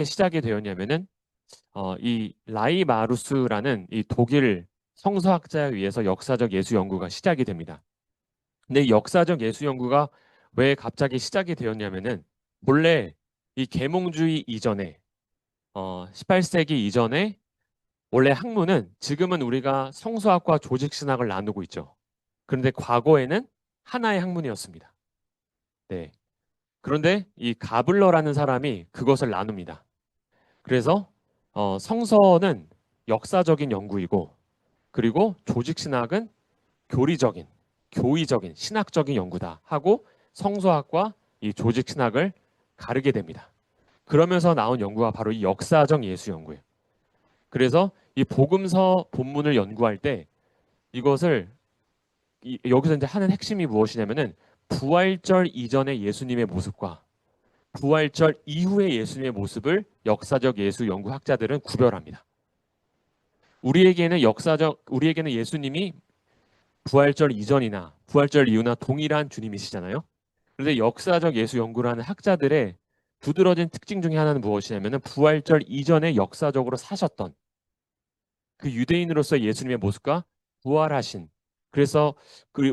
시작이 되었냐면은 이 라이마루스라는 이 독일 성서학자에 의해서 역사적 예수 연구가 시작이 됩니다. 근데 이 역사적 예수 연구가 왜 갑자기 시작이 되었냐면은 본래 이 계몽주의 이전에 18세기 이전에 원래 학문은 지금은 우리가 성서학과 조직신학을 나누고 있죠. 그런데 과거에는 하나의 학문이었습니다. 네. 그런데 이 가블러라는 사람이 그것을 나눕니다. 그래서 성서는 역사적인 연구이고 그리고 조직신학은 교리적인, 교의적인, 신학적인 연구다 하고 성서학과 이 조직신학을 가르게 됩니다. 그러면서 나온 연구가 바로 이 역사적 예수 연구예요. 그래서 이 복음서 본문을 연구할 때 이것을 여기서 이제 하는 핵심이 무엇이냐면은 부활절 이전의 예수님의 모습과 부활절 이후의 예수님의 모습을 역사적 예수 연구학자들은 구별합니다. 우리에게는 예수님이 부활절 이전이나 부활절 이후나 동일한 주님이시잖아요. 그런데 역사적 예수 연구를 하는 학자들의 두드러진 특징 중에 하나는 무엇이냐면은 부활절 이전에 역사적으로 사셨던 그 유대인으로서 예수님의 모습과 부활하신 그래서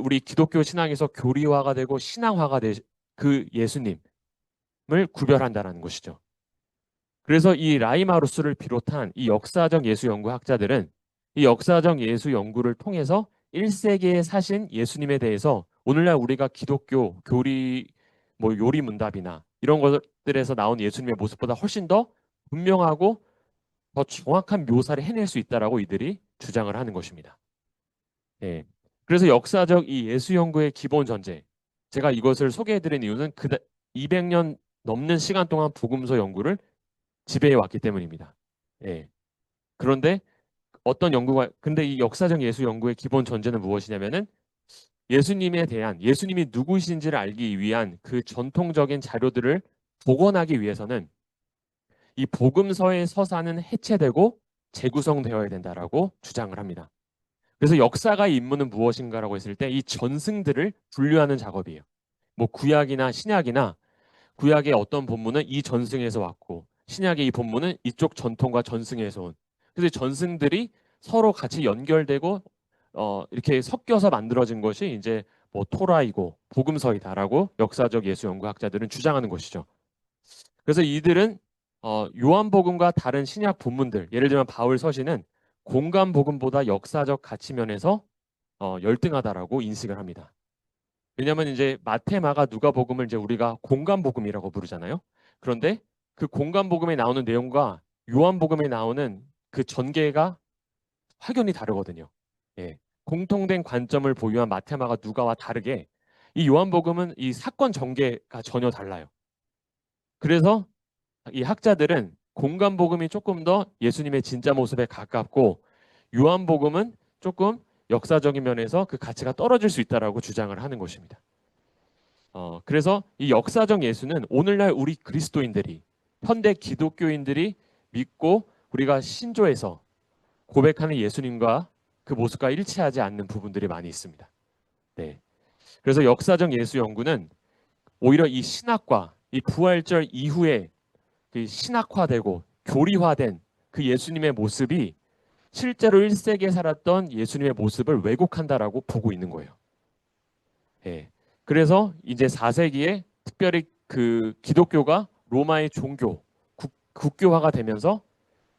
우리 기독교 신앙에서 교리화가 되고 신앙화가 된 그 예수님을 구별한다라는 것이죠. 그래서 이 라이마루스를 비롯한 이 역사적 예수 연구학자들은 이 역사적 예수 연구를 통해서 1세기에 사신 예수님에 대해서 오늘날 우리가 기독교 교리 뭐 요리문답이나 이런 것들에서 나온 예수님의 모습보다 훨씬 더 분명하고 더 정확한 묘사를 해낼 수 있다라고 이들이 주장을 하는 것입니다. 예. 그래서 역사적 이 예수 연구의 기본 전제 제가 이것을 소개해드린 이유는 200년 넘는 시간 동안 복음서 연구를 지배해 왔기 때문입니다. 예. 그런데 근데 이 역사적 예수 연구의 기본 전제는 무엇이냐면은 예수님에 대한 예수님이 누구이신지를 알기 위한 그 전통적인 자료들을 복원하기 위해서는 이 복음서의 서사는 해체되고 재구성되어야 된다라고 주장을 합니다. 그래서 역사가의 임무는 무엇인가라고 했을 때 이 전승들을 분류하는 작업이에요. 뭐 구약이나 신약이나 구약의 어떤 본문은 이 전승에서 왔고 신약의 이 본문은 이쪽 전통과 전승에서 온. 그래서 전승들이 서로 같이 연결되고 이렇게 섞여서 만들어진 것이 이제 뭐 토라이고 복음서이다라고 역사적 예수 연구학자들은 주장하는 것이죠. 그래서 이들은 요한복음과 다른 신약 본문들, 예를 들면 바울 서신은 공간 복음보다 역사적 가치면에서 열등하다라고 인식을 합니다. 왜냐하면 이제 마태, 마가, 누가복음을 이제 우리가 공간 복음이라고 부르잖아요. 그런데 그 공간 복음에 나오는 내용과 요한복음에 나오는 그 전개가 확연히 다르거든요. 예. 공통된 관점을 보유한 마태, 마가, 누가와 다르게 이 요한복음은 이 사건 전개가 전혀 달라요. 그래서 이 학자들은 공간복음이 조금 더 예수님의 진짜 모습에 가깝고 요한복음은 조금 역사적인 면에서 그 가치가 떨어질 수 있다라고 주장을 하는 것입니다. 그래서 이 역사적 예수는 오늘날 우리 그리스도인들이 현대 기독교인들이 믿고 우리가 신조에서 고백하는 예수님과 그 모습과 일치하지 않는 부분들이 많이 있습니다. 네. 그래서 역사적 예수 연구는 오히려 이 신학과 이 부활절 이후에 그 신학화되고 교리화된 그 예수님의 모습이 실제로 1세기에 살았던 예수님의 모습을 왜곡한다라고 보고 있는 거예요. 예. 그래서 이제 4세기에 특별히 그 기독교가 로마의 종교, 국교화가 되면서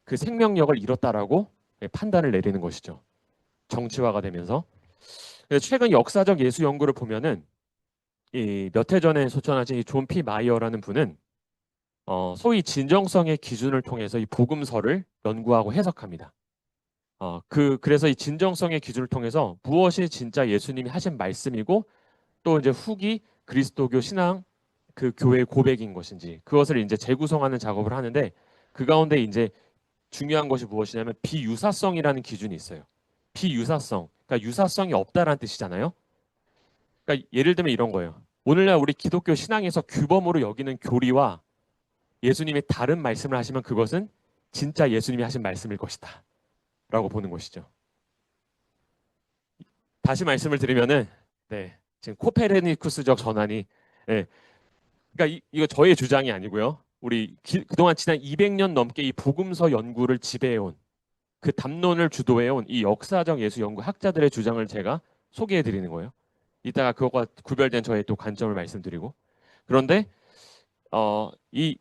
그 생명력을 잃었다라고 판단을 내리는 것이죠. 정치화가 되면서. 최근 역사적 예수 연구를 보면은 이 몇 해 전에 소천하신 이 존 피 마이어라는 분은 소위 진정성의 기준을 통해서 이 복음서를 연구하고 해석합니다. 그래서 이 진정성의 기준을 통해서 무엇이 진짜 예수님이 하신 말씀이고 또 이제 후기 그리스도교 신앙 그 교회의 고백인 것인지 그것을 이제 재구성하는 작업을 하는데 그 가운데 이제 중요한 것이 무엇이냐면 비유사성이라는 기준이 있어요. 비유사성. 그러니까 유사성이 없다라는 뜻이잖아요. 그러니까 예를 들면 이런 거예요. 오늘날 우리 기독교 신앙에서 규범으로 여기는 교리와 예수님이 다른 말씀을 하시면 그것은 진짜 예수님이 하신 말씀일 것이다. 라고 보는 것이죠. 다시 말씀을 드리면은 지금 코페르니쿠스적 전환이 그러니까 이거 저의 주장이 아니고요. 그동안 지난 200년 넘게 이 복음서 연구를 지배해온 그 담론을 주도해온 이 역사적 예수 연구 학자들의 주장을 제가 소개해 드리는 거예요. 이따가 그것과 구별된 저의 또 관점을 말씀드리고. 그런데 이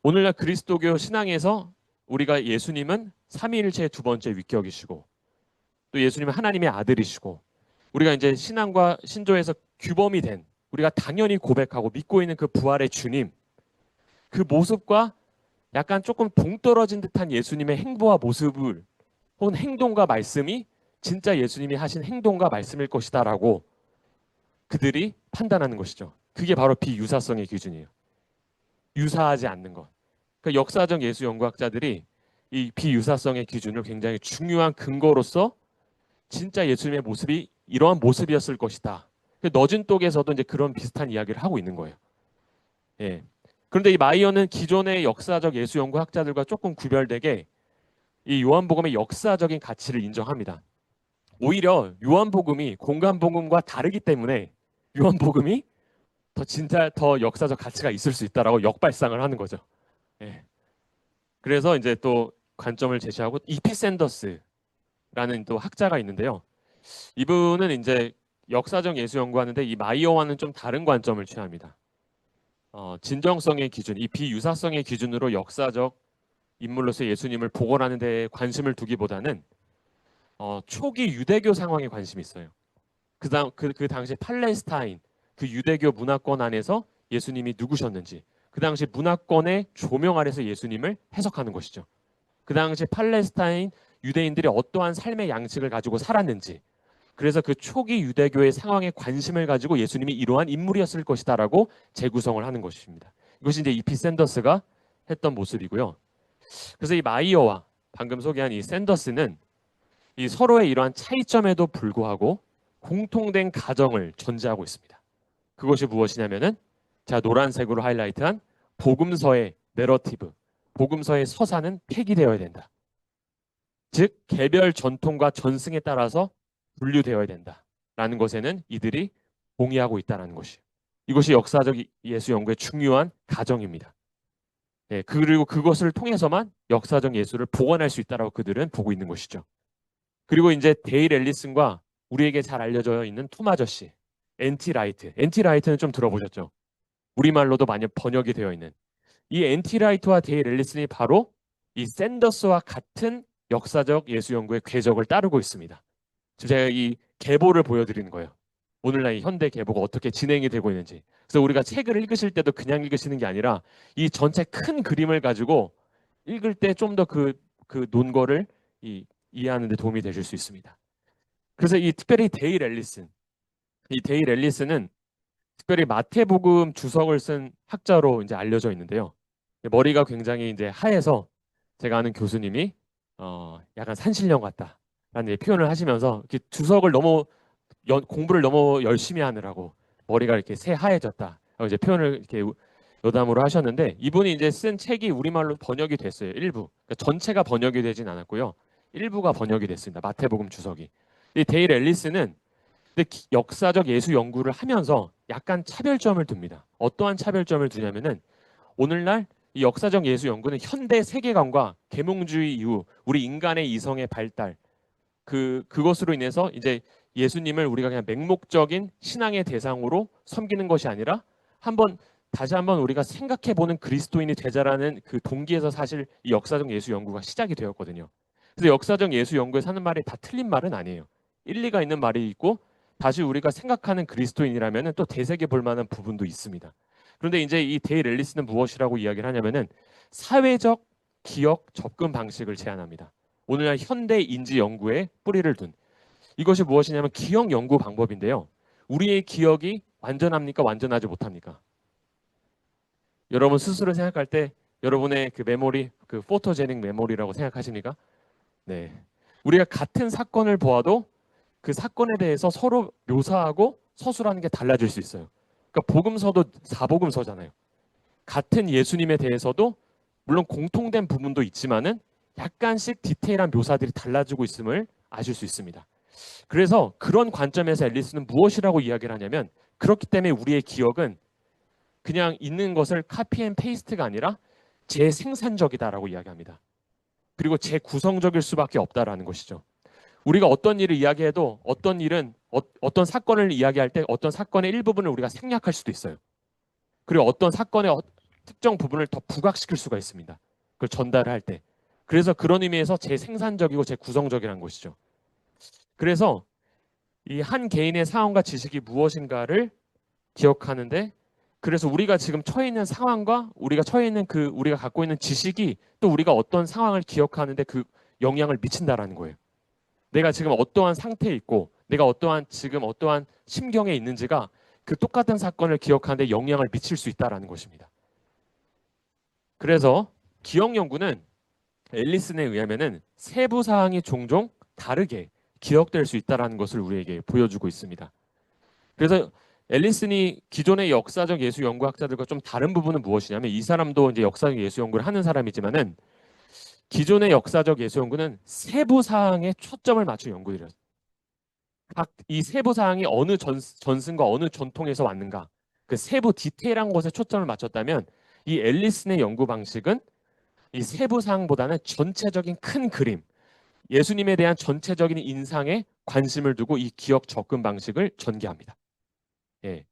오늘날 그리스도교 신앙에서 우리가 예수님은 삼위일체의 두 번째 위격이시고 또 예수님은 하나님의 아들이시고 우리가 이제 신앙과 신조에서 규범이 된 우리가 당연히 고백하고 믿고 있는 그 부활의 주님, 그 모습과 약간 조금 동떨어진 듯한 예수님의 행보와 모습을 혹은 행동과 말씀이 진짜 예수님이 하신 행동과 말씀일 것이다라고 그들이 판단하는 것이죠. 그게 바로 비유사성의 기준이에요. 유사하지 않는 것. 그러니까 역사적 예수 연구학자들이 이 비유사성의 기준을 굉장히 중요한 근거로서 진짜 예수님의 모습이 이러한 모습이었을 것이다. 너진 똑에서도 이제 그런 비슷한 이야기를 하고 있는 거예요. 예. 그런데 이 마이어는 기존의 역사적 예수 연구학자들과 조금 구별되게 이 요한복음의 역사적인 가치를 인정합니다. 오히려 요한복음이 공간복음과 다르기 때문에 요한복음이 진짜 더 역사적 가치가 있을 수 있다라고 역발상을 하는 거죠. 예. 그래서 이제 또 관점을 제시하고 이피 샌더스라는 또 학자가 있는데요. 이분은 이제 역사적 예수 연구하는데 이 마이어와는 좀 다른 관점을 취합니다. 진정성의 기준, 이 비유사성의 기준으로 역사적 인물로서 예수님을 복원하는 데 관심을 두기보다는 초기 유대교 상황에 관심이 있어요. 그 당시 팔레스타인 그 유대교 문화권 안에서 예수님이 누구셨는지 그 당시 문화권의 조명 아래서 예수님을 해석하는 것이죠. 그 당시 팔레스타인 유대인들이 어떠한 삶의 양식을 가지고 살았는지 그래서 그 초기 유대교의 상황에 관심을 가지고 예수님이 이러한 인물이었을 것이다라고 재구성을 하는 것입니다. 이것이 이제 이피 샌더스가 했던 모습이고요. 그래서 이 마이어와 방금 소개한 이 샌더스는 이 서로의 이러한 차이점에도 불구하고 공통된 가정을 전제하고 있습니다. 그것이 무엇이냐면은 제가 노란색으로 하이라이트한 복음서의 내러티브, 복음서의 서사는 폐기되어야 된다. 즉 개별 전통과 전승에 따라서 분류되어야 된다라는 것에는 이들이 동의하고 있다는 것이. 이것이 역사적 예수 연구의 중요한 가정입니다. 네, 그리고 그것을 통해서만 역사적 예수를 복원할 수 있다라고 그들은 보고 있는 것이죠. 그리고 이제 데일 앨리슨과 우리에게 잘 알려져 있는 톰 아저씨, 엔티 라이트. 엔티 라이트는 좀 들어보셨죠? 우리말로도 많이 번역이 되어 있는 이 엔티 라이트와 데일 앨리슨이 바로 이 샌더스와 같은 역사적 예수 연구의 궤적을 따르고 있습니다. 지금 제가 이 계보를 보여드리는 거예요. 오늘날 이 현대 계보가 어떻게 진행이 되고 있는지. 그래서 우리가 책을 읽으실 때도 그냥 읽으시는 게 아니라 이 전체 큰 그림을 가지고 읽을 때 좀 더 그 논거를 이해하는 데 도움이 되실 수 있습니다. 그래서 이 특별히 데일 앨리슨, 이 데일 앨리슨은 특별히 마태복음 주석을 쓴 학자로 이제 알려져 있는데요. 머리가 굉장히 이제 하얘서 제가 아는 교수님이 약간 산신령 같다라는 표현을 하시면서 이렇게 주석을 너무 공부를 너무 열심히 하느라고 머리가 이렇게 새하얘졌다. 이제 표현을 이렇게 여담으로 하셨는데 이분이 이제 쓴 책이 우리말로 번역이 됐어요. 일부. 그러니까 전체가 번역이 되진 않았고요. 일부가 번역이 됐습니다. 마태복음 주석이. 이 데일 앨리스는 근데 역사적 예수 연구를 하면서 약간 차별점을 둡니다. 어떠한 차별점을 두냐면은 오늘날 이 역사적 예수 연구는 현대 세계관과 계몽주의 이후 우리 인간의 이성의 발달 그것으로 인해서 이제 예수님을 우리가 그냥 맹목적인 신앙의 대상으로 섬기는 것이 아니라 다시 한번 우리가 생각해 보는 그리스도인이 되자라는 그 동기에서 사실 이 역사적 예수 연구가 시작이 되었거든요. 그래서 역사적 예수 연구에 사는 말이 다 틀린 말은 아니에요. 일리가 있는 말이 있고 다시 우리가 생각하는 그리스도인이라면 또 되새겨 볼 만한 부분도 있습니다. 그런데 이제 이 데일 앨리스는 무엇이라고 이야기를 하냐면은 사회적 기억 접근 방식을 제안합니다. 오늘날 현대 인지 연구에 뿌리를 둔 이것이 무엇이냐면 기억 연구 방법인데요. 우리의 기억이 완전합니까? 완전하지 못합니까? 여러분 스스로 생각할 때 여러분의 그 메모리, 그 포토제닉 메모리라고 생각하십니까? 네. 우리가 같은 사건을 보아도 그 사건에 대해서 서로 묘사하고 서술하는 게 달라질 수 있어요. 그러니까 복음서도 사복음서잖아요. 같은 예수님에 대해서도 물론 공통된 부분도 있지만은 약간씩 디테일한 묘사들이 달라지고 있음을 아실 수 있습니다. 그래서 그런 관점에서 앨리스는 무엇이라고 이야기를 하냐면 그렇기 때문에 우리의 기억은 그냥 있는 것을 카피 앤 페이스트가 아니라 재생산적이다라고 이야기합니다. 그리고 재구성적일 수밖에 없다라는 것이죠. 우리가 어떤 일을 이야기해도 어떤 일은 어떤 사건을 이야기할 때 어떤 사건의 일부분을 우리가 생략할 수도 있어요. 그리고 어떤 사건의 특정 부분을 더 부각시킬 수가 있습니다. 그걸 전달을 할 때. 그래서 그런 의미에서 재생산적이고 재구성적이라는 것이죠. 그래서 이 한 개인의 상황과 지식이 무엇인가를 기억하는데, 그래서 우리가 지금 처해 있는 상황과 우리가 처해 있는 우리가 갖고 있는 지식이 또 우리가 어떤 상황을 기억하는데 그 영향을 미친다라는 거예요. 내가 지금 어떠한 상태에 있고 내가 지금 어떠한 심경에 있는지가 그 똑같은 사건을 기억하는데 영향을 미칠 수 있다라는 것입니다. 그래서 기억 연구는 앨리슨에 의하면은 세부 사항이 종종 다르게 기억될 수 있다라는 것을 우리에게 보여주고 있습니다. 그래서 앨리슨이 기존의 역사적 예수 연구학자들과 좀 다른 부분은 무엇이냐면, 이 사람도 이제 역사적 예수 연구를 하는 사람이지만은 기존의 역사적 예수 연구는 세부 사항에 초점을 맞춘 연구들이었어요. 각 이 세부 사항이 어느 전승과 어느 전통에서 왔는가, 그 세부 디테일한 것에 초점을 맞췄다면, 이 앨리슨의 연구 방식은 이 세부 사항보다는 전체적인 큰 그림, 예수님에 대한 전체적인 인상에 관심을 두고 이 기억 접근 방식을 전개합니다. 예.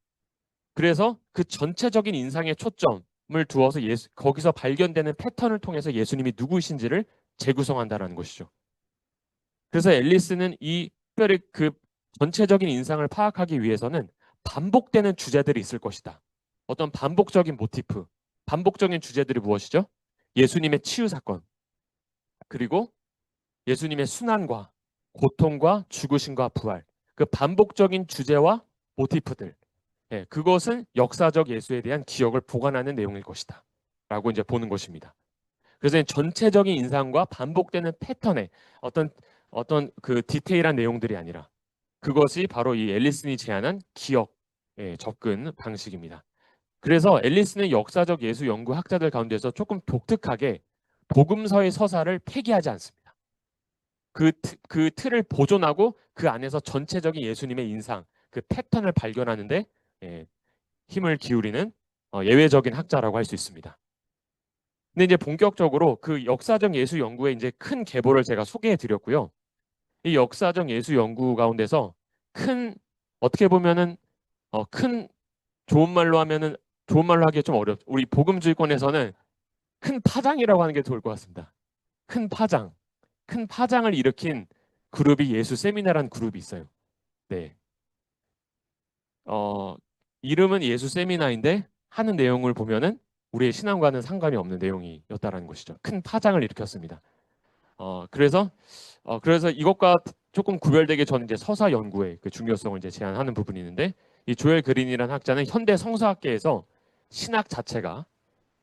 그래서 그 전체적인 인상에 초점을 두어서 거기서 발견되는 패턴을 통해서 예수님이 누구이신지를 재구성한다는 것이죠. 그래서 앨리스는 이 특별히 그 전체적인 인상을 파악하기 위해서는 반복되는 주제들이 있을 것이다. 어떤 반복적인 모티프, 반복적인 주제들이 무엇이죠? 예수님의 치유 사건, 그리고 예수님의 순환과 고통과 죽으심과 부활, 그 반복적인 주제와 모티프들, 그것은 역사적 예수에 대한 기억을 보관하는 내용일 것이다 라고 이제 보는 것입니다. 그래서 전체적인 인상과 반복되는 패턴의 어떤 그 디테일한 내용들이 아니라 그것이 바로 이 앨리슨이 제안한 기억 접근 방식입니다. 그래서 앨리슨은 역사적 예수 연구 학자들 가운데서 조금 독특하게 복음서의 서사를 폐기하지 않습니다. 그 틀을 보존하고 그 안에서 전체적인 예수님의 인상, 그 패턴을 발견하는데 힘을 기울이는 예외적인 학자라고 할 수 있습니다. 근데 이제 본격적으로 그 역사적 예수 연구의 이제 큰 계보를 제가 소개해 드렸고요. 이 역사적 예수 연구 가운데서 어떻게 보면은 큰 좋은 말로 하기 좀 어렵죠. 우리 복음주의권에서는 큰 파장이라고 하는 게 좋을 것 같습니다. 큰 파장을 일으킨 그룹이 예수 세미나라는 그룹이 있어요. 네. 어, 이름은 예수 세미나인데 하는 내용을 보면은 우리의 신앙과는 상관이 없는 내용이었다라는 것이죠. 큰 파장을 일으켰습니다. 그래서 이것과 조금 구별되게 저는 이제 서사 연구의 그 중요성을 이제 제안하는 부분이 있는데, 이 조엘 그린이라는 학자는 현대 성서학계에서 신학 자체가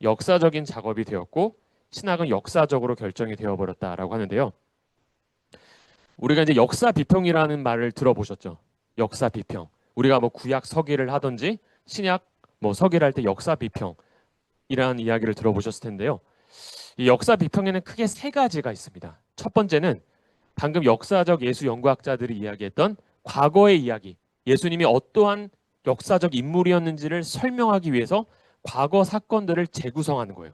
역사적인 작업이 되었고 신학은 역사적으로 결정이 되어버렸다라고 하는데요. 우리가 이제 역사 비평이라는 말을 들어보셨죠? 역사 비평. 우리가 뭐 구약 서기를 하든지 신약 뭐 서기를 할 때 역사 비평이라는 이야기를 들어보셨을 텐데요. 이 역사 비평에는 크게 세 가지가 있습니다. 첫 번째는 방금 역사적 예수 연구학자들이 이야기했던 과거의 이야기, 예수님이 어떠한 역사적 인물이었는지를 설명하기 위해서 과거 사건들을 재구성하는 거예요.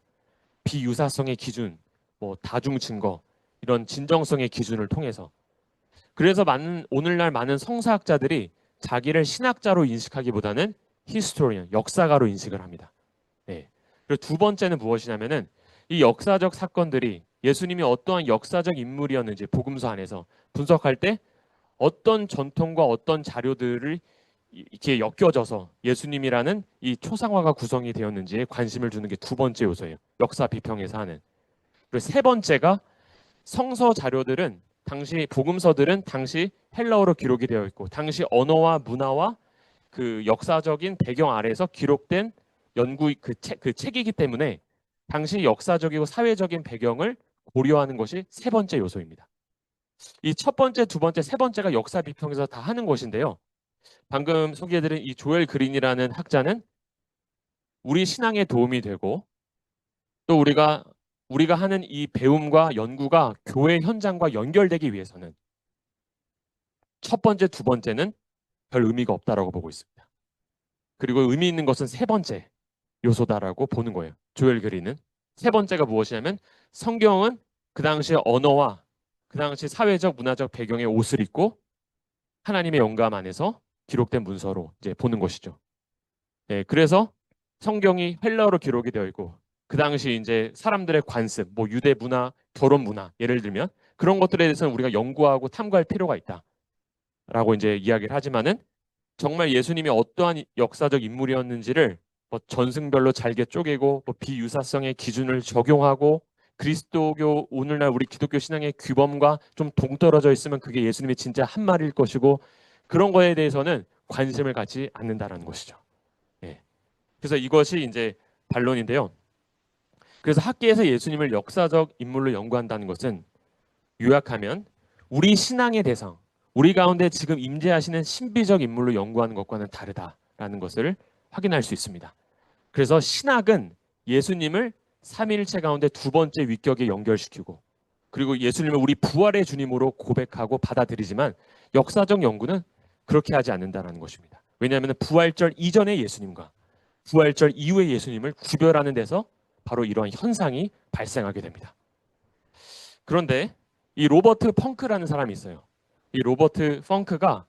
비유사성의 기준, 뭐 다중 증거, 이런 진정성의 기준을 통해서. 그래서 오늘날 많은 성사학자들이 자기를 신학자로 인식하기보다는 히스토리언, 역사가로 인식을 합니다. 네. 그리고 두 번째는 무엇이냐면은 이 역사적 사건들이 예수님이 어떠한 역사적 인물이었는지 복음서 안에서 분석할 때 어떤 전통과 어떤 자료들을 이렇게 엮여져서 예수님이라는 이 초상화가 구성이 되었는지에 관심을 두는 게 두 번째 요소예요. 역사 비평에서 하는. 그리고 세 번째가 성서 자료들은 복음서들은 당시 헬라어로 기록이 되어 있고 당시 언어와 문화와 그 역사적인 배경 아래에서 기록된 그 책이기 때문에 당시 역사적이고 사회적인 배경을 고려하는 것이 세 번째 요소입니다. 이 첫 번째, 두 번째, 세 번째가 역사 비평에서 다 하는 것인데요. 방금 소개해드린 이 조엘 그린이라는 학자는 우리 신앙에 도움이 되고 또 우리가 하는 이 배움과 연구가 교회 현장과 연결되기 위해서는 첫 번째, 두 번째는 별 의미가 없다라고 보고 있습니다. 그리고 의미 있는 것은 세 번째 요소다라고 보는 거예요. 조엘 그린은. 세 번째가 무엇이냐면 성경은 그 당시 언어와 그 당시 사회적 문화적 배경의 옷을 입고 하나님의 영감 안에서 기록된 문서로 이제 보는 것이죠. 예, 그래서 성경이 헬라어로 기록이 되어 있고 그 당시 이제 사람들의 관습, 뭐 유대 문화, 결혼 문화 예를 들면 그런 것들에 대해서는 우리가 연구하고 탐구할 필요가 있다라고 이제 이야기를 하지만은 정말 예수님이 어떠한 역사적 인물이었는지를 뭐 전승별로 잘게 쪼개고 뭐 비유사성의 기준을 적용하고 그리스도교 오늘날 우리 기독교 신앙의 규범과 좀 동떨어져 있으면 그게 예수님이 진짜 한 말일 것이고 그런 거에 대해서는 관심을 갖지 않는다라는 것이죠. 예. 그래서 이것이 이제 반론인데요. 그래서 학계에서 예수님을 역사적 인물로 연구한다는 것은 요약하면 우리 신앙의 대상, 우리 가운데 지금 임재하시는 신비적 인물로 연구하는 것과는 다르다라는 것을 확인할 수 있습니다. 그래서 신학은 예수님을 삼위일체 가운데 두 번째 위격에 연결시키고 그리고 예수님을 우리 부활의 주님으로 고백하고 받아들이지만 역사적 연구는 그렇게 하지 않는다는 것입니다. 왜냐하면 부활절 이전의 예수님과 부활절 이후의 예수님을 구별하는 데서 바로 이러한 현상이 발생하게 됩니다. 그런데 이 로버트 펑크라는 사람이 있어요. 이 로버트 펑크가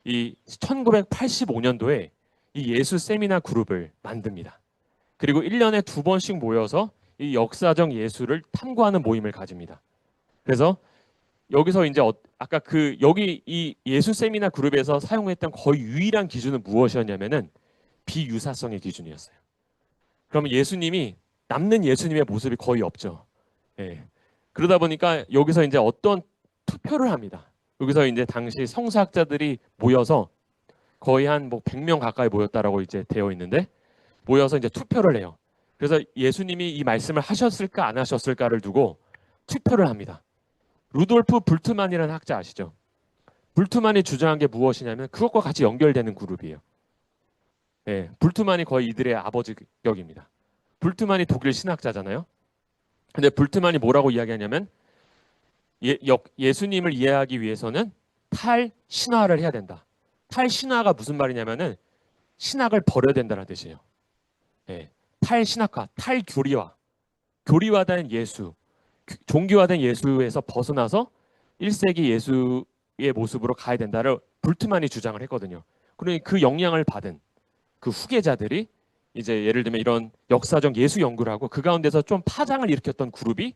이 1985년도에 이 예수 세미나 그룹을 만듭니다. 그리고 1년에 두 번씩 모여서 이 역사적 예수를 탐구하는 모임을 가집니다. 그래서 여기서 이제 아까 그 여기 이 예수 세미나 그룹에서 사용했던 거의 유일한 기준은 무엇이었냐면은 비유사성의 기준이었어요. 그러면 예수님이 남는 예수님의 모습이 거의 없죠. 예. 그러다 보니까 여기서 이제 어떤 투표를 합니다. 여기서 이제 당시 성서학자들이 모여서 거의 한 뭐 100명 가까이 모였다라고 이제 되어 있는데 모여서 이제 투표를 해요. 그래서 예수님이 이 말씀을 하셨을까 안 하셨을까를 두고 투표를 합니다. 루돌프 불트만이라는 학자 아시죠? 불트만이 주장한 게 무엇이냐면 그것과 같이 연결되는 그룹이에요. 예, 불트만이 거의 이들의 아버지 격입니다. 불트만이 독일 신학자잖아요. 근데 불트만이 뭐라고 이야기하냐면 예수님을 이해하기 위해서는 탈신화를 해야 된다. 탈신화가 무슨 말이냐면은 신학을 버려야 된다는 뜻이에요. 예, 탈신학화, 탈교리화, 교리화된 예수, 종교화된 예수에서 벗어나서 1세기 예수의 모습으로 가야 된다를 불트만이 주장을 했거든요. 그러니 그 영향을 받은 그 후계자들이 이제 예를 들면 이런 역사적 예수 연구를 하고 그 가운데서 좀 파장을 일으켰던 그룹이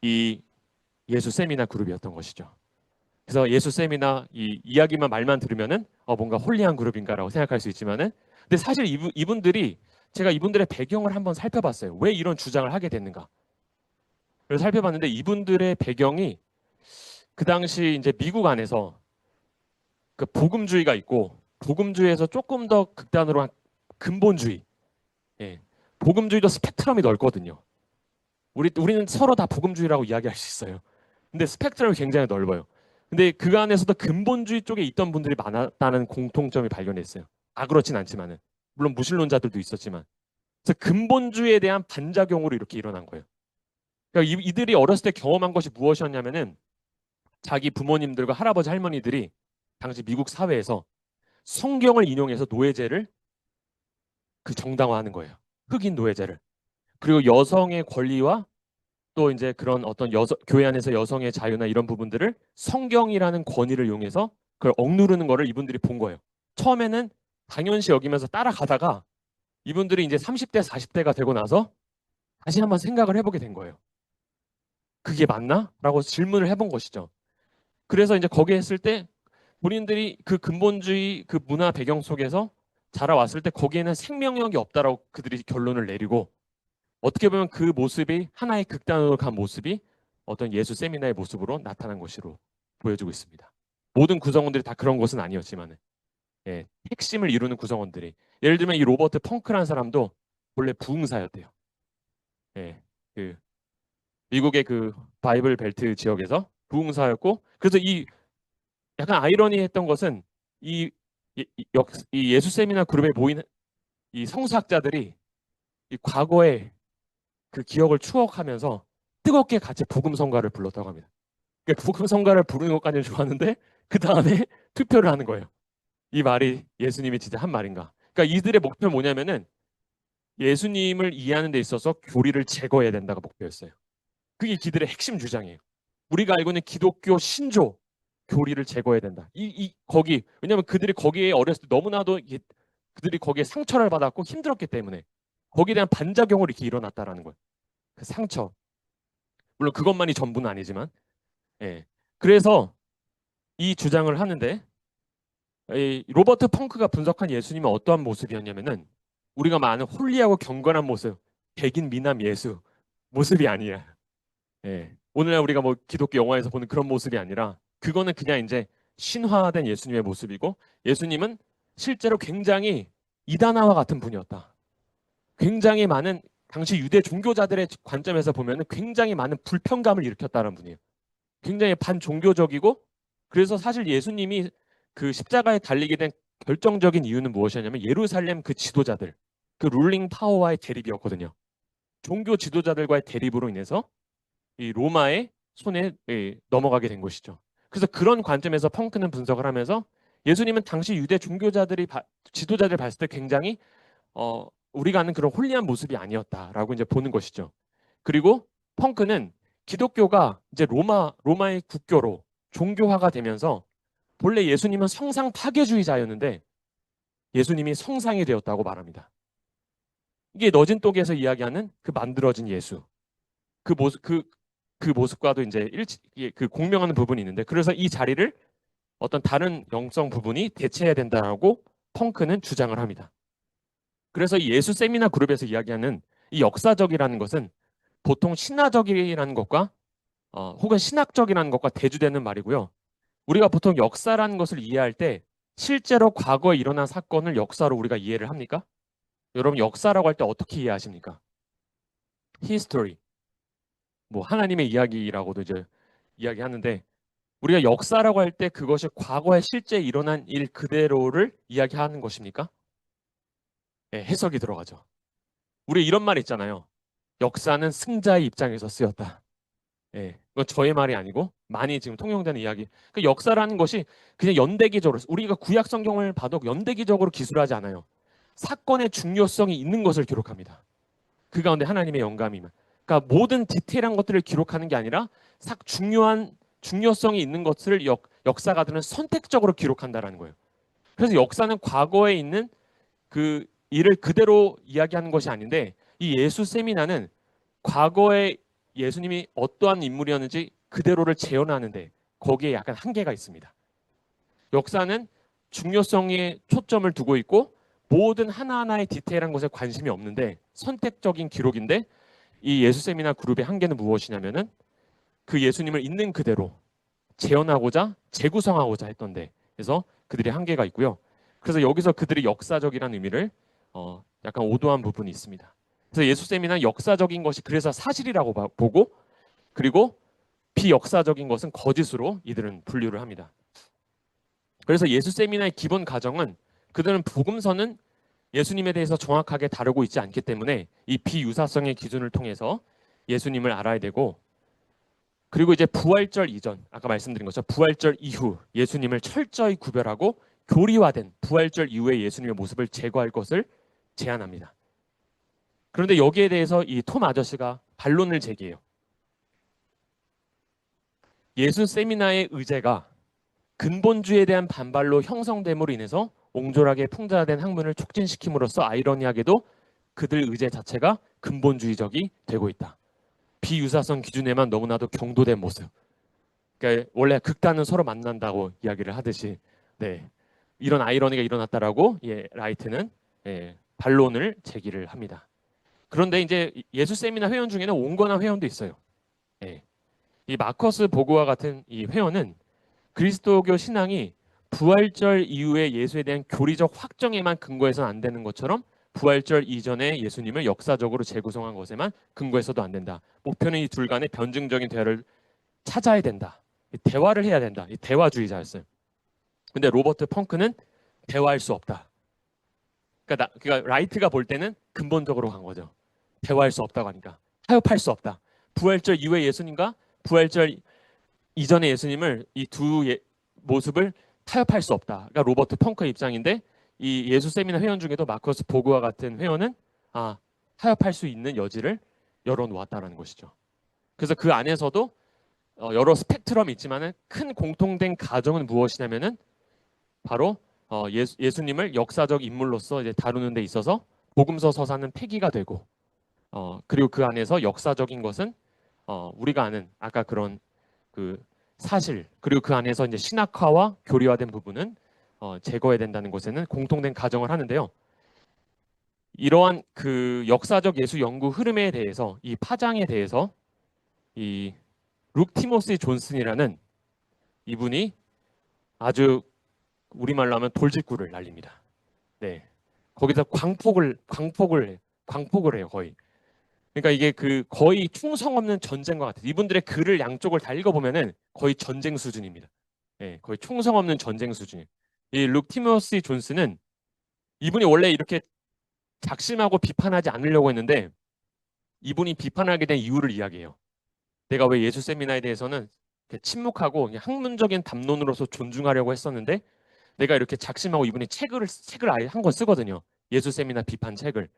이 예수 세미나 그룹이었던 것이죠. 그래서 예수 세미나 이 이야기만 말만 들으면은 뭔가 홀리한 그룹인가라고 생각할 수 있지만은 근데 사실 이분들이 제가 이분들의 배경을 한번 살펴봤어요. 왜 이런 주장을 하게 됐는가? 그래서 살펴봤는데 이분들의 배경이 그 당시 이제 미국 안에서 그 복음주의가 있고 복음주의에서 조금 더 극단으로 한 근본주의. 예. 복음주의도 스펙트럼이 넓거든요. 우리는 서로 다 복음주의라고 이야기할 수 있어요. 근데 스펙트럼이 굉장히 넓어요. 근데 그 안에서도 근본주의 쪽에 있던 분들이 많았다는 공통점이 발견했어요. 그렇진 않지만은 물론 무신론자들도 있었지만 그래서 근본주의에 대한 반작용으로 이렇게 일어난 거예요. 그러니까 이들이 어렸을 때 경험한 것이 무엇이었냐면은 자기 부모님들과 할아버지 할머니들이 당시 미국 사회에서 성경을 인용해서 노예제를 그 정당화하는 거예요. 흑인 노예제를. 그리고 여성의 권리와 또 이제 그런 어떤 교회 안에서 여성의 자유나 이런 부분들을 성경이라는 권위를 이용해서 그걸 억누르는 거를 이분들이 본 거예요. 처음에는 당연시 여기면서 따라가다가 이분들이 이제 30대, 40대가 되고 나서 다시 한번 생각을 해보게 된 거예요. 그게 맞나? 라고 질문을 해본 것이죠. 그래서 이제 거기에 했을 때 본인들이 그 근본주의 그 문화 배경 속에서 자라왔을 때 거기에는 생명력이 없다라고 그들이 결론을 내리고 어떻게 보면 그 모습이 하나의 극단으로 간 모습이 어떤 예수 세미나의 모습으로 나타난 것으로 보여지고 있습니다. 모든 구성원들이 다 그런 것은 아니었지만 예, 핵심을 이루는 구성원들이 예를 들면 이 로버트 펑크라는 사람도 원래 부흥사였대요. 예, 그 미국의 그 바이블 벨트 지역에서 부흥사였고 그래서 이 약간 아이러니했던 것은 이, 이 예수 세미나 그룹에 모인 이 성사학자들이 이 과거의 그 기억을 추억하면서 뜨겁게 같이 복음 성가를 불렀다고 합니다. 그러니까 복음 성가를 부르는 것까지는 좋았는데 그 다음에 투표를 하는 거예요. 이 말이 예수님이 진짜 한 말인가? 그러니까 이들의 목표는 뭐냐면은 예수님을 이해하는 데 있어서 교리를 제거해야 된다가 목표였어요. 그게 그들의 핵심 주장이에요. 우리가 알고 있는 기독교 신조 교리를 제거해야 된다. 거기 왜냐하면 그들이 거기에 어렸을 때 너무나도 그들이 거기에 상처를 받았고 힘들었기 때문에 거기에 대한 반작용으로 이렇게 일어났다라는 거예요. 그 상처. 물론 그것만이 전부는 아니지만, 예. 그래서 이 주장을 하는데 이 로버트 펑크가 분석한 예수님은 어떠한 모습이었냐면은 우리가 많은 홀리하고 경건한 모습, 백인 미남 예수 모습이 아니야. 예. 오늘날 우리가 뭐 기독교 영화에서 보는 그런 모습이 아니라 그거는 그냥 이제 신화된 예수님의 모습이고 예수님은 실제로 굉장히 이단아와 같은 분이었다. 굉장히 많은 당시 유대 종교자들의 관점에서 보면은 굉장히 많은 불평감을 일으켰다는 분이에요. 굉장히 반종교적이고 그래서 사실 예수님이 그 십자가에 달리게 된 결정적인 이유는 무엇이었냐면 예루살렘 그 지도자들, 그 룰링 파워와의 대립이었거든요. 종교 지도자들과의 대립으로 인해서 이 로마의 손에 넘어가게 된 것이죠. 그래서 그런 관점에서 펑크는 분석을 하면서 예수님은 당시 유대 종교자들이 지도자들 봤을 때 굉장히 우리가 아는 그런 홀리한 모습이 아니었다라고 이제 보는 것이죠. 그리고 펑크는 기독교가 이제 로마의 국교로 종교화가 되면서 본래 예수님은 성상 파괴주의자였는데 예수님이 성상이 되었다고 말합니다. 이게 너진 똑에서 이야기하는 그 만들어진 예수. 그 모습 그 모습과도 이제 그 공명하는 부분이 있는데 그래서 이 자리를 어떤 다른 영성 부분이 대체해야 된다라고 펑크는 주장을 합니다. 그래서 이 예수 세미나 그룹에서 이야기하는 이 역사적이라는 것은 보통 신화적이라는 것과 혹은 신학적이라는 것과 대주되는 말이고요. 우리가 보통 역사라는 것을 이해할 때 실제로 과거에 일어난 사건을 역사로 우리가 이해를 합니까? 여러분 역사라고 할 때 어떻게 이해하십니까? History. 뭐 하나님의 이야기라고도 이제 이야기하는데 우리가 역사라고 할 때 그것이 과거에 실제 일어난 일 그대로를 이야기하는 것입니까? 네, 해석이 들어가죠. 우리 이런 말 있잖아요. 역사는 승자의 입장에서 쓰였다. 예, 그건 저의 말이 아니고 많이 지금 통용되는 이야기. 그 역사라는 것이 그냥 연대기적으로 우리가 구약 성경을 봐도 연대기적으로 기술하지 않아요. 사건의 중요성이 있는 것을 기록합니다. 그 가운데 하나님의 영감이면. 그러니까 모든 디테일한 것들을 기록하는 게 아니라 중요한 중요성이 있는 것을 역사가들은 선택적으로 기록한다라는 거예요. 그래서 역사는 과거에 있는 그 일을 그대로 이야기하는 것이 아닌데 이 예수 세미나는 과거에 예수님이 어떠한 인물이었는지 그대로를 재현하는데 거기에 약간 한계가 있습니다. 역사는 중요성에 초점을 두고 있고 모든 하나하나의 디테일한 것에 관심이 없는데 선택적인 기록인데 이 예수 세미나 그룹의 한계는 무엇이냐면은 그 예수님을 있는 그대로 재현하고자 재구성하고자 했던데 그래서 그들의 한계가 있고요. 그래서 여기서 그들이 역사적이라는 의미를 약간 오도한 부분이 있습니다. 그래서 예수 세미나는 역사적인 것이 그래서 사실이라고 보고 그리고 비역사적인 것은 거짓으로 이들은 분류를 합니다. 그래서 예수 세미나의 기본 가정은 그들은 복음서는 예수님에 대해서 정확하게 다루고 있지 않기 때문에 이 비유사성의 기준을 통해서 예수님을 알아야 되고 그리고 이제 부활절 이전, 아까 말씀드린 것처럼 부활절 이후 예수님을 철저히 구별하고 교리화된 부활절 이후의 예수님의 모습을 제거할 것을 제안합니다. 그런데 여기에 대해서 이 톰 아저씨가 반론을 제기해요. 예수 세미나의 의제가 근본주의에 대한 반발로 형성됨으로 인해서 옹졸하게 풍자된 학문을 촉진시킴으로써 아이러니하게도 그들 의제 자체가 근본주의적이 되고 있다. 비유사성 기준에만 너무나도 경도된 모습. 그러니까 원래 극단은 서로 만난다고 이야기를 하듯이 네. 이런 아이러니가 일어났다라고 라이트는 반론을 제기를 합니다. 그런데 이제 예수 세미나 회원 중에는 온건한 회원도 있어요. 예. 이 마커스 보그와 같은 이 회원은 그리스도교 신앙이 부활절 이후에 예수에 대한 교리적 확정에만 근거해서는 안 되는 것처럼 부활절 이전에 예수님을 역사적으로 재구성한 것에만 근거해서도 안 된다. 목표는 이 둘 간의 변증적인 대화를 찾아야 된다. 대화를 해야 된다. 이 대화주의자였어요. 근데 로버트 펑크는 대화할 수 없다. 그러니까 라이트가 볼 때는 근본적으로 간 거죠. 대화할 수 없다고 하니까. 타협할 수 없다. 부활절 이후의 예수님과 부활절 이전의 예수님을 이 두 모습을 타협할 수 없다. 그러니까 로버트 펑크의 입장인데 이 예수 세미나 회원 중에도 마커스 보그와 같은 회원은 타협할 수 있는 여지를 열어놓았다는 것이죠. 그래서 그 안에서도 여러 스펙트럼이 있지만은 큰 공통된 가정은 무엇이냐면은 바로 예수님을 역사적 인물로서 이제 다루는 데 있어서 복음서 서사는 폐기가 되고 그리고 그 안에서 역사적인 것은 우리가 아는 아까 그런 그 사실 그리고 그 안에서 이제 신학화와 교리화된 부분은 제거해야 된다는 것에는 공통된 가정을 하는데요. 이러한 그 역사적 예수 연구 흐름에 대해서 이 파장에 대해서 이 룩 티모시 존슨이라는 이분이 아주 우리말로 하면 돌직구를 날립니다. 네, 거기서 광폭을 해요 거의. 그러니까 이게 그 거의 충성 없는 전쟁과 같아요. 이분들의 글을 양쪽을 다 읽어보면은 거의 전쟁 수준입니다. 네, 거의 충성 없는 전쟁 수준이에요. 이 룩 티모시 존슨은 이분이 원래 이렇게 작심하고 비판하지 않으려고 했는데 이분이 비판하게 된 이유를 이야기해요. 내가 왜 예수 세미나에 대해서는 침묵하고 그냥 학문적인 담론으로서 존중하려고 했었는데 내가 이렇게 작심하고 이분이 책을 아예 한 권 쓰거든요. 예수 세미나 비판 책을.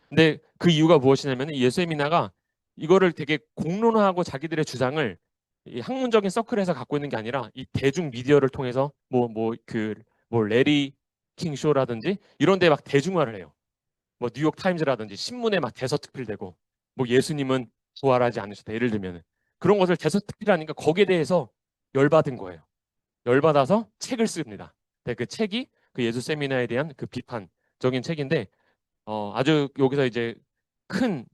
근데 그 이유가 무엇이냐면 예수 세미나가 이거를 되게 공론화하고 자기들의 주장을 이 학문적인 서클에서 갖고 있는 게 아니라 이 대중 미디어를 통해서 뭐 레리 킹 쇼라든지 이런 데 막 대중화를 해요. 뭐 뉴욕 타임즈라든지 신문에 막 대서특필되고 뭐 예수님은 부활하지 않으셨다 예를 들면 그런 것을 대서특필하니까 거기에 대해서 열받은 거예요. 열받아서 책을 씁니다. 근데 그 책이 그 예수 세미나에 대한 그 비판적인 책인데 아주 여기서 이제 큰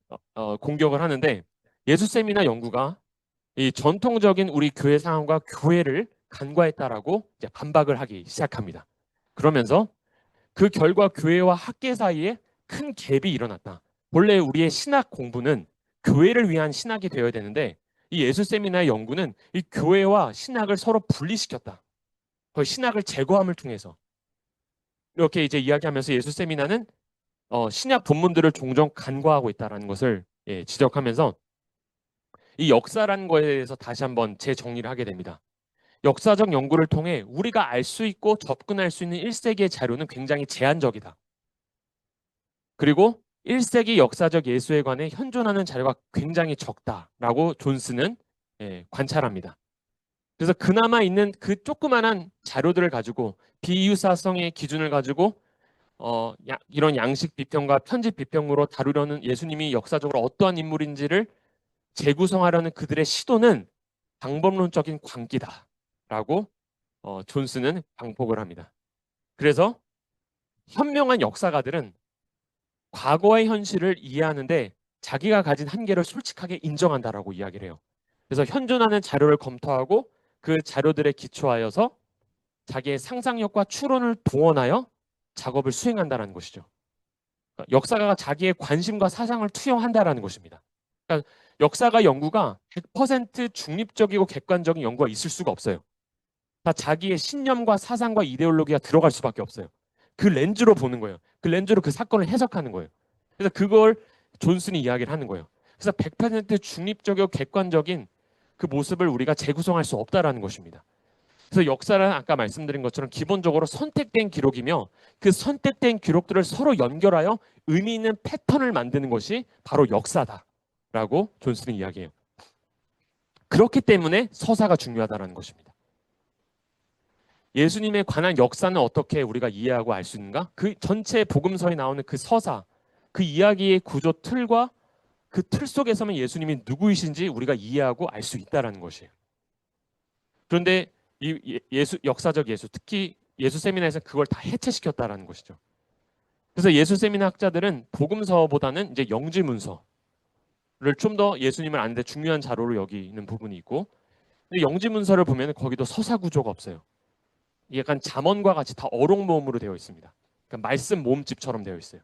공격을 하는데 예수 세미나 연구가 이 전통적인 우리 교회 상황과 교회를 간과했다라고 이제 반박을 하기 시작합니다. 그러면서 그 결과 교회와 학계 사이에 큰 갭이 일어났다. 본래 우리의 신학 공부는 교회를 위한 신학이 되어야 되는데 이 예수 세미나의 연구는 이 교회와 신학을 서로 분리시켰다. 그 신학을 제거함을 통해서 이렇게 이제 이야기하면서 예수 세미나는 신약 본문들을 종종 간과하고 있다는 것을 지적하면서 이 역사라는 거에 대해서 다시 한번 재정리를 하게 됩니다. 역사적 연구를 통해 우리가 알 수 있고 접근할 수 있는 1세기의 자료는 굉장히 제한적이다. 그리고 1세기 역사적 예수에 관해 현존하는 자료가 굉장히 적다라고 존슨은 관찰합니다. 그래서 그나마 있는 그 조그만한 자료들을 가지고 비유사성의 기준을 가지고 이런 양식 비평과 편집 비평으로 다루려는 예수님이 역사적으로 어떠한 인물인지를 재구성하려는 그들의 시도는 방법론적인 광기다라고 존슨은 방폭을 합니다. 그래서 현명한 역사가들은 과거의 현실을 이해하는데 자기가 가진 한계를 솔직하게 인정한다라고 이야기를 해요. 그래서 현존하는 자료를 검토하고 그 자료들에 기초하여서 자기의 상상력과 추론을 동원하여 작업을 수행한다는 것이죠. 그러니까 역사가가 자기의 관심과 사상을 투영한다라는 것입니다. 그러니까 역사가 연구가 100% 중립적이고 객관적인 연구가 있을 수가 없어요. 다 자기의 신념과 사상과 이데올로기가 들어갈 수밖에 없어요. 그 렌즈로 보는 거예요. 그 렌즈로 그 사건을 해석하는 거예요. 그래서 그걸 존슨이 이야기를 하는 거예요. 그래서 100% 중립적이고 객관적인 그 모습을 우리가 재구성할 수 없다라는 것입니다. 그래서 역사는 아까 말씀드린 것처럼 기본적으로 선택된 기록이며 그 선택된 기록들을 서로 연결하여 의미 있는 패턴을 만드는 것이 바로 역사다라고 존슨이 이야기해요. 그렇기 때문에 서사가 중요하다는 것입니다. 예수님에 관한 역사는 어떻게 우리가 이해하고 알 수 있는가? 그 전체 복음서에 나오는 그 서사, 그 이야기의 구조 틀과 그 틀 속에서만 예수님이 누구이신지 우리가 이해하고 알 수 있다는 것이에요. 그런데 이 역사적 예수, 특히 예수 세미나에서 그걸 다 해체시켰다라는 것이죠. 그래서 예수 세미나 학자들은 복음서보다는 이제 영지 문서를 좀 더 예수님을 아는데 중요한 자료로 여기는 부분이 있고, 근데 영지 문서를 보면 거기도 서사 구조가 없어요. 약간 잠언과 같이 다 어록 모음으로 되어 있습니다. 그러니까 말씀 모음집처럼 되어 있어요.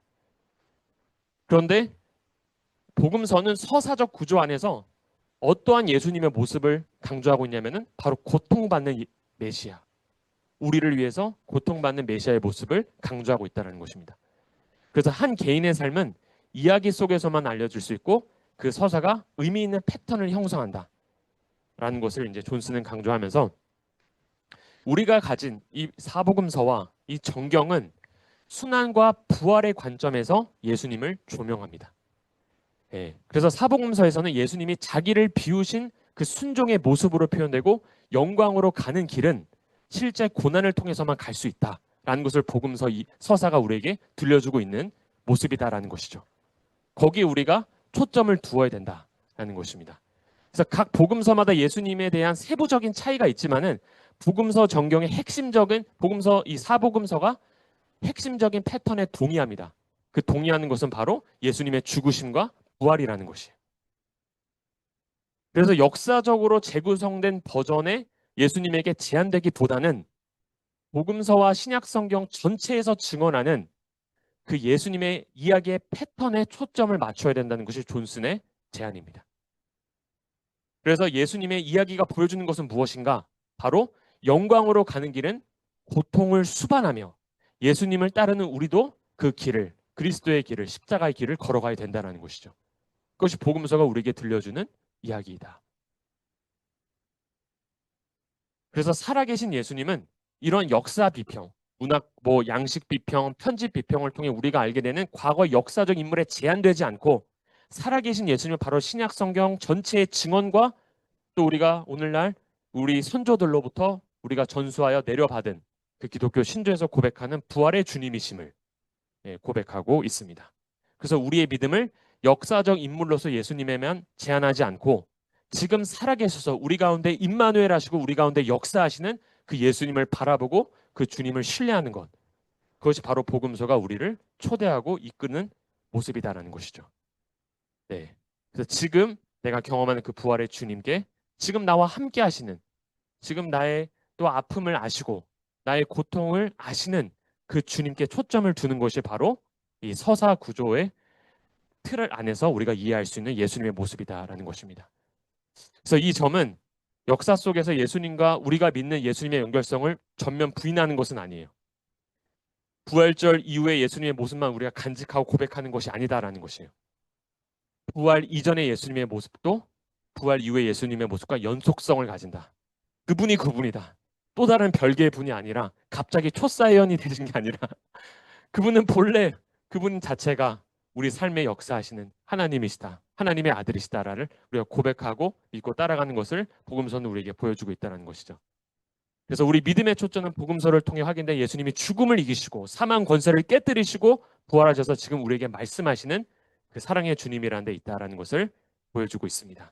그런데 복음서는 서사적 구조 안에서 어떠한 예수님의 모습을 강조하고 있냐면은 바로 고통받는 메시아, 우리를 위해서 고통받는 메시아의 모습을 강조하고 있다는 것입니다. 그래서 한 개인의 삶은 이야기 속에서만 알려질 수 있고 그 서사가 의미 있는 패턴을 형성한다라는 것을 이제 존슨은 강조하면서 우리가 가진 이 사복음서와 이 정경은 순환과 부활의 관점에서 예수님을 조명합니다. 예. 그래서 사복음서에서는 예수님이 자기를 비우신 그 순종의 모습으로 표현되고 영광으로 가는 길은 실제 고난을 통해서만 갈 수 있다라는 것을 복음서 이 서사가 우리에게 들려주고 있는 모습이다라는 것이죠. 거기에 우리가 초점을 두어야 된다라는 것입니다. 그래서 각 복음서마다 예수님에 대한 세부적인 차이가 있지만은 복음서 전경의 핵심적인 복음서 이 사복음서가 핵심적인 패턴에 동의합니다. 그 동의하는 것은 바로 예수님의 죽으심과 부활이라는 것이에요. 그래서 역사적으로 재구성된 버전의 예수님에게 제한되기보다는 복음서와 신약 성경 전체에서 증언하는 그 예수님의 이야기의 패턴에 초점을 맞춰야 된다는 것이 존슨의 제안입니다. 그래서 예수님의 이야기가 보여주는 것은 무엇인가? 바로 영광으로 가는 길은 고통을 수반하며 예수님을 따르는 우리도 그 길을, 그리스도의 길을, 십자가의 길을 걸어가야 된다는 것이죠. 그것이 복음서가 우리에게 들려주는 이야기이다. 그래서 살아계신 예수님은 이런 역사 비평, 문학 양식 비평, 편집 비평을 통해 우리가 알게 되는 과거 역사적 인물에 제한되지 않고 살아계신 예수님은 바로 신약 성경 전체의 증언과 또 우리가 오늘날 우리 선조들로부터 우리가 전수하여 내려받은 그 기독교 신조에서 고백하는 부활의 주님이심을 고백하고 있습니다. 그래서 우리의 믿음을 역사적 인물로서 예수님에만 제한하지 않고 지금 살아계셔서 우리 가운데 임마누엘 하시고 우리 가운데 역사하시는 그 예수님을 바라보고 그 주님을 신뢰하는 것. 그것이 바로 복음서가 우리를 초대하고 이끄는 모습이다라는 것이죠. 네. 그래서 지금 내가 경험하는 그 부활의 주님께 지금 나와 함께 하시는 지금 나의 또 아픔을 아시고 나의 고통을 아시는 그 주님께 초점을 두는 것이 바로 이 서사 구조의 틀을 안에서 우리가 이해할 수 있는 예수님의 모습이다라는 것입니다. 그래서 이 점은 역사 속에서 예수님과 우리가 믿는 예수님의 연결성을 전면 부인하는 것은 아니에요. 부활절 이후의 예수님의 모습만 우리가 간직하고 고백하는 것이 아니다라는 것이에요. 부활 이전의 예수님의 모습도 부활 이후의 예수님의 모습과 연속성을 가진다. 그분이 그분이다. 또 다른 별개의 분이 아니라 갑자기 초사이언이 되신 게 아니라 그분은 본래 그분 자체가 우리 삶의 역사하시는 하나님이시다. 하나님의 아들이시다라를 우리가 고백하고 믿고 따라가는 것을 복음서는 우리에게 보여주고 있다는 것이죠. 그래서 우리 믿음의 초점은 복음서를 통해 확인된 예수님이 죽음을 이기시고 사망 권세를 깨뜨리시고 부활하셔서 지금 우리에게 말씀하시는 그 사랑의 주님이라는 데 있다라는 것을 보여주고 있습니다.